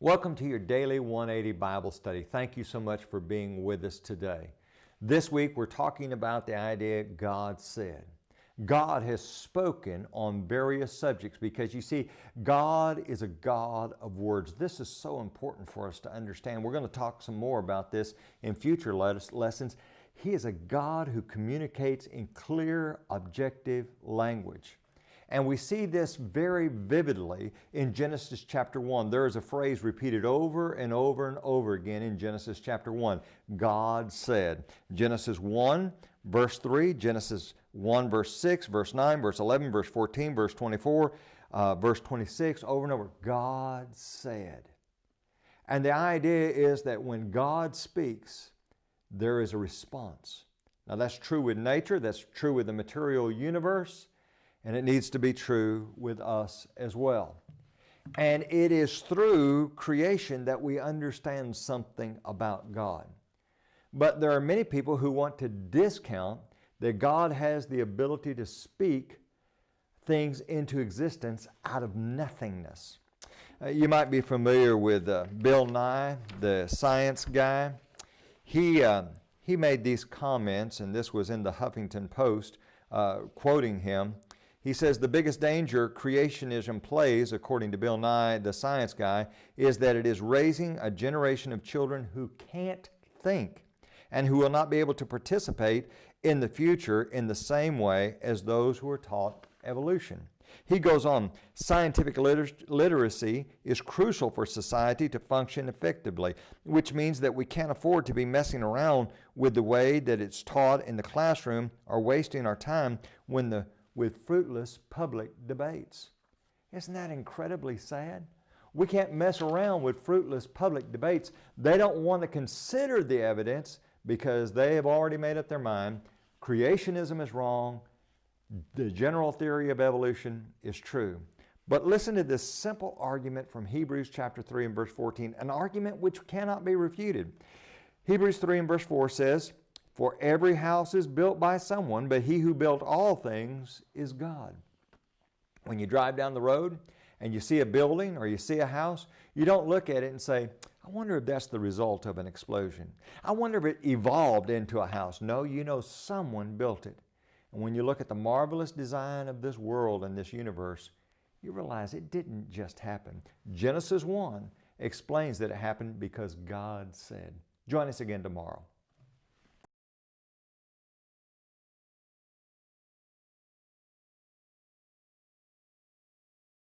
Welcome to your daily 180 Bible study. Thank you so much for being with us today. This week we're talking about the idea God said. God has spoken on various subjects because you see, God is a God of words. This is so important for us to understand. We're going to talk some more about this in future lessons. He is a God who communicates in clear, objective language. And we see this very vividly in Genesis chapter 1. There is a phrase repeated over and over and over again in Genesis chapter 1. God said. Genesis 1, verse 3, Genesis 1, verse 6, verse 9, verse 11, verse 14, verse 24, verse 26, over and over. God said. And the idea is that when God speaks, there is a response. Now that's true with nature, that's true with the material universe, and it needs to be true with us as well. And it is through creation that we understand something about God. But there are many people who want to discount that God has the ability to speak things into existence out of nothingness. You might be familiar with Bill Nye, the science guy. He made these comments, and this was in the Huffington Post, quoting him. He says, the biggest danger creationism plays, according to Bill Nye, the science guy, is that it is raising a generation of children who can't think and who will not be able to participate in the future in the same way as those who are taught evolution. He goes on, scientific literacy is crucial for society to function effectively, which means that we can't afford to be messing around with the way that it's taught in the classroom or wasting our time with fruitless public debates. Isn't that incredibly sad? We can't mess around with fruitless public debates. They don't want to consider the evidence because they have already made up their mind. Creationism is wrong. The general theory of evolution is true. But listen to this simple argument from Hebrews chapter 3 and verse 14, an argument which cannot be refuted. Hebrews 3 and verse 4 says, for every house is built by someone, but he who built all things is God. When you drive down the road and you see a building or you see a house, you don't look at it and say, I wonder if that's the result of an explosion. I wonder if it evolved into a house. No, you know someone built it. And when you look at the marvelous design of this world and this universe, you realize it didn't just happen. Genesis 1 explains that it happened because God said. Join us again tomorrow.